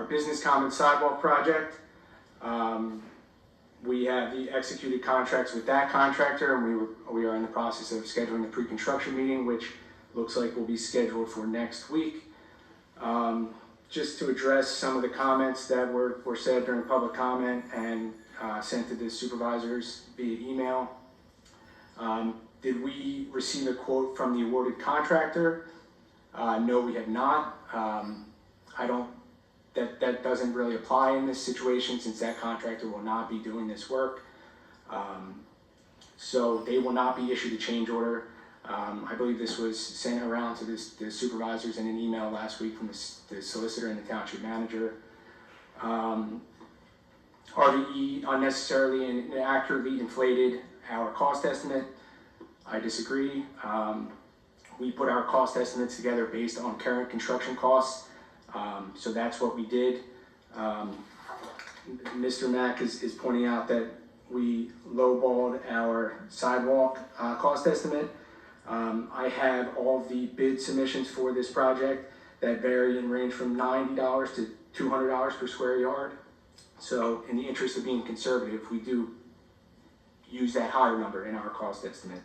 our business common sidewalk project. We have the executed contracts with that contractor, and we are in the process of scheduling a pre-construction meeting, which looks like will be scheduled for next week. Just to address some of the comments that were said during public comment and sent to the supervisors via email. Did we receive a quote from the awarded contractor? No, we have not. That doesn't really apply in this situation since that contractor will not be doing this work. So they will not be issued a change order. I believe this was sent around to the supervisors in an email last week from the solicitor and the township manager. RVE unnecessarily and inaccurately inflated our cost estimate. I disagree. We put our cost estimates together based on current construction costs. So that's what we did. Mr. Mack is pointing out that we lowballed our sidewalk cost estimate. I have all the bid submissions for this project that vary and range from $90 to $200 per square yard. So in the interest of being conservative, we do use that higher number in our cost estimate.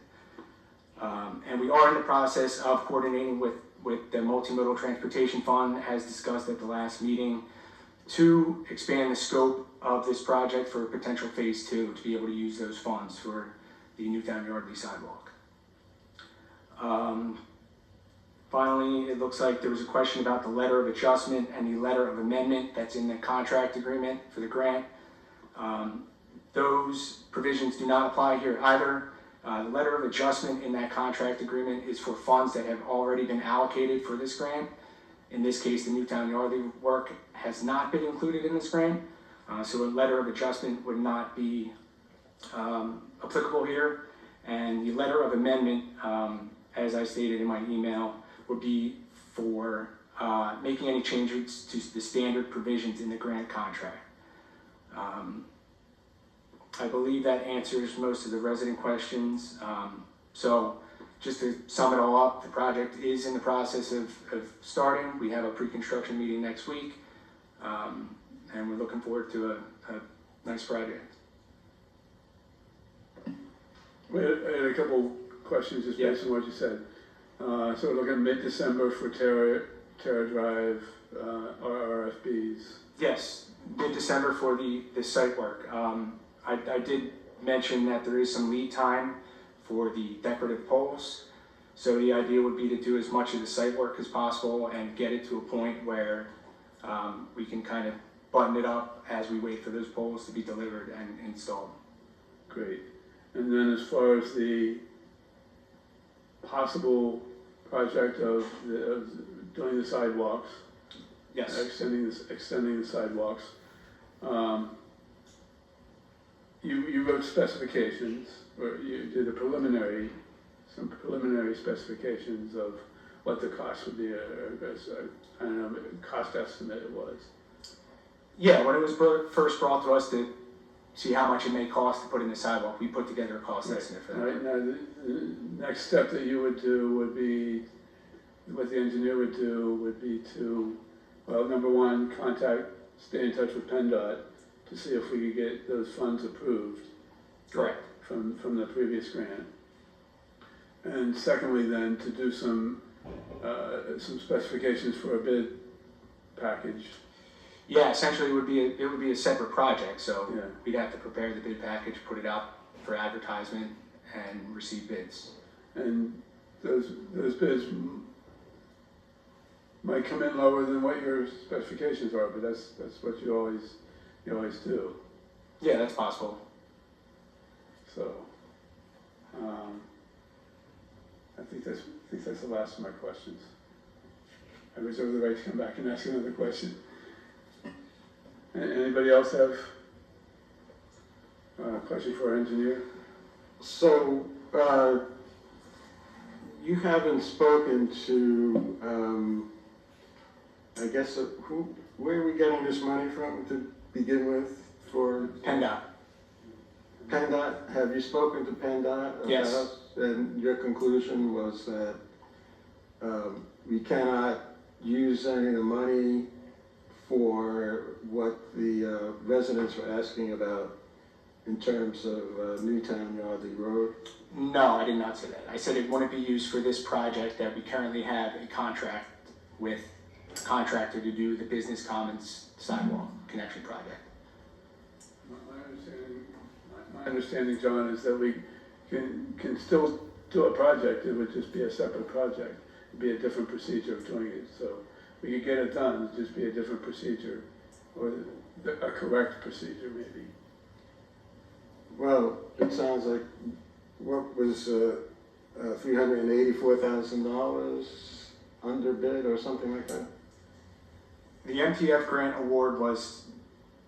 And we are in the process of coordinating with the Multimodal Transportation Fund, as discussed at the last meeting, to expand the scope of this project for potential phase 2 to be able to use those funds for the Newtown-Yardley sidewalk. Finally, it looks like there was a question about the letter of adjustment and the letter of amendment that's in the contract agreement for the grant. Those provisions do not apply here either. The letter of adjustment in that contract agreement is for funds that have already been allocated for this grant. In this case, the Newtown-Yardley work has not been included in this grant, so a letter of adjustment would not be applicable here. And the letter of amendment, as I stated in my email, would be for making any changes to the standard provisions in the grant contract. I believe that answers most of the resident questions. So just to sum it all up, the project is in the process of starting. We have a pre-construction meeting next week, and we're looking forward to a nice project. I had a couple questions just based on what you said. So we're looking at mid-December for Terra Drive RFPs. Yes, mid-December for the site work. I did mention that there is some lead time for the decorative poles. So the idea would be to do as much of the site work as possible and get it to a point where we can kind of button it up as we wait for those poles to be delivered and installed. Great. And then as far as the possible project of doing the sidewalks, yes, extending the sidewalks, you wrote specifications, or you did some preliminary specifications of what the cost would be, I don't know, cost estimate it was. Yeah, when it was first brought to us to see how much it may cost to put in the sidewalk, we put together a cost estimate for that. Right, now the next step that you would do would be, what the engineer would do would be to, well, number one, stay in touch with PennDOT to see if we could get those funds approved. Correct. From the previous grant. And secondly then, to do some specifications for a bid package. Yeah, essentially it would be a separate project, so yeah. We'd have to prepare the bid package, put it out for advertisement, and receive bids. And those bids might come in lower than what your specifications are, but that's what you always do. Yeah, that's possible. So, I think that's the last of my questions. I reserve the right to come back and ask another question. Anybody else have a question for our engineer? So, you haven't spoken to, I guess, where are we getting this money from to begin with for? PennDOT. PennDOT, have you spoken to PennDOT? Yes. And your conclusion was that we cannot use any of the money for what the residents were asking about in terms of Newtown-Yardley Road? No, I did not say that. I said it wouldn't be used for this project, that we currently have a contract with a contractor to do the Business Commons sidewalk connection project. My understanding, John, is that we can still do a project. It would just be a separate project. It'd be a different procedure of doing it. So we could get it done, it'd just be a different procedure, or a correct procedure maybe. Well, it sounds like, what was $384,000 underbid or something like that? The MTF grant award was,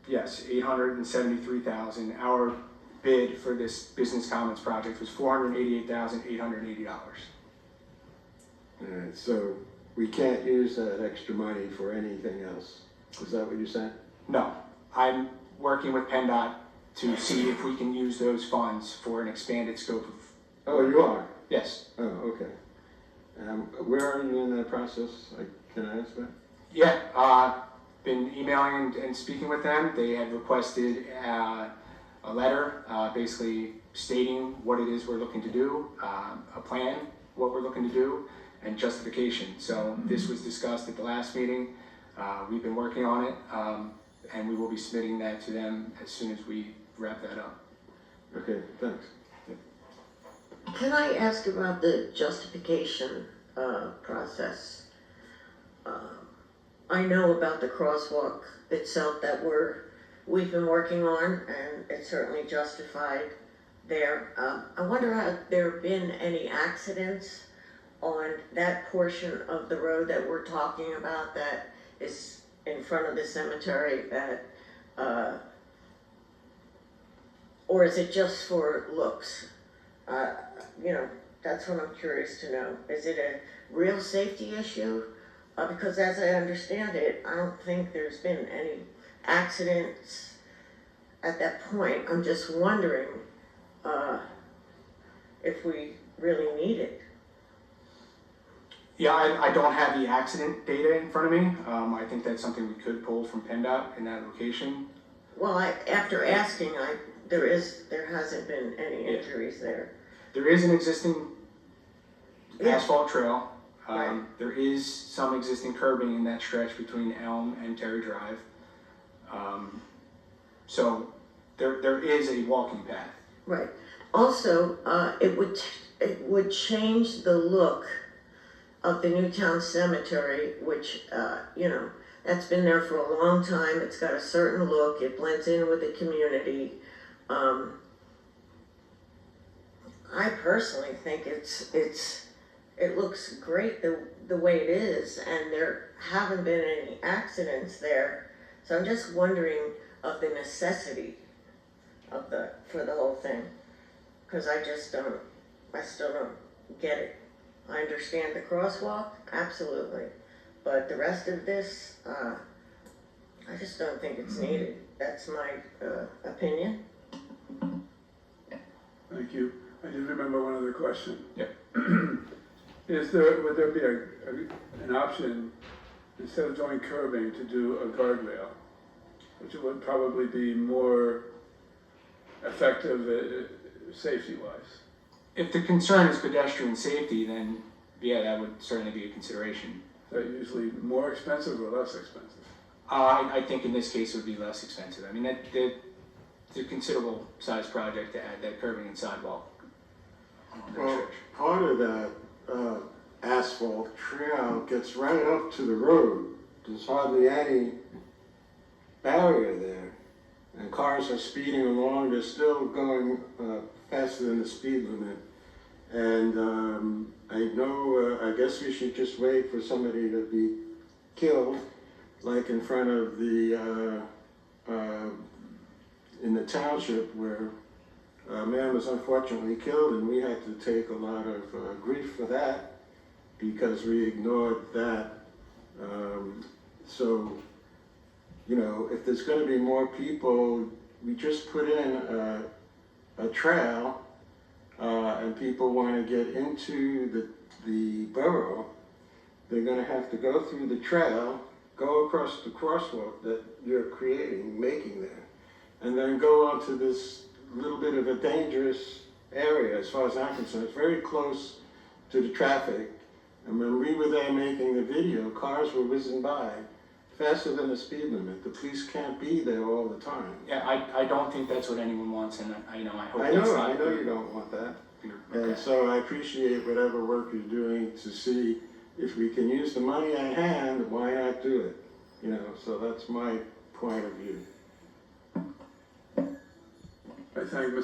yes, $873,000. Our bid for this Business Commons project was $488,880. All right, so we can't use that extra money for anything else. Is that what you're saying? No, I'm working with PennDOT to see if we can use those funds for an expanded scope of. Oh, you are? Yes. Oh, okay. Where are you in that process? Can I ask that? Yeah, been emailing and speaking with them. They had requested a letter basically stating what it is we're looking to do, a plan, what we're looking to do, and justification. So this was discussed at the last meeting. We've been working on it, and we will be submitting that to them as soon as we wrap that up. Okay, thanks. Can I ask about the justification process? I know about the crosswalk itself that we've been working on, and it's certainly justified there. I wonder, have there been any accidents on that portion of the road that we're talking about that is in front of the cemetery, that or is it just for looks? That's what I'm curious to know. Is it a real safety issue? Because as I understand it, I don't think there's been any accidents at that point. I'm just wondering if we really need it. Yeah, I don't have the accident data in front of me. I think that's something we could pull from PennDOT in that location. Well, after asking, there hasn't been any injuries there. There is an existing asphalt trail. Right. There is some existing curbing in that stretch between Elm and Terry Drive. So there is a walking path. Right. Also, it would change the look of the Newtown Cemetery, which that's been there for a long time. It's got a certain look. It blends in with the community. I personally think it looks great the way it is, and there haven't been any accidents there. So I'm just wondering of the necessity for the whole thing, because I still don't get it. I understand the crosswalk, absolutely, but the rest of this, I just don't think it's needed. That's my opinion. Thank you. I did remember one other question. Yep. Would there be an option, instead of doing curbing, to do a guardrail, which would probably be more effective safety-wise? If the concern is pedestrian safety, then yeah, that would certainly be a consideration. Is that usually more expensive or less expensive? I think in this case it would be less expensive. I mean, it's a considerable size project to add that curbing and sidewalk on that Well, stretch. part of that asphalt trail gets right up to the road. There's hardly any barrier there. And cars are speeding along. They're still going faster than the speed limit. And I guess we should just wait for somebody to be killed, like in front of in the township, where a man was unfortunately killed, and we had to take a lot of grief for that because we ignored that. So, if there's going to be more people, we just put in a trail, and people want to get into the borough, they're going to have to go through the trail, go across the crosswalk that you're creating, making there, and then go onto this little bit of a dangerous area as far as I'm concerned. It's very close to the traffic, and when we were there making the video, cars were whizzing by faster than the speed limit. The police can't be there all the time. Yeah, I don't think that's what anyone wants, and I hope I that's know, not. I know you don't want that. Okay. And so I appreciate whatever work you're doing to see if we can use the money at hand, why not do it? You know, so that's my point of view. I thank Mr.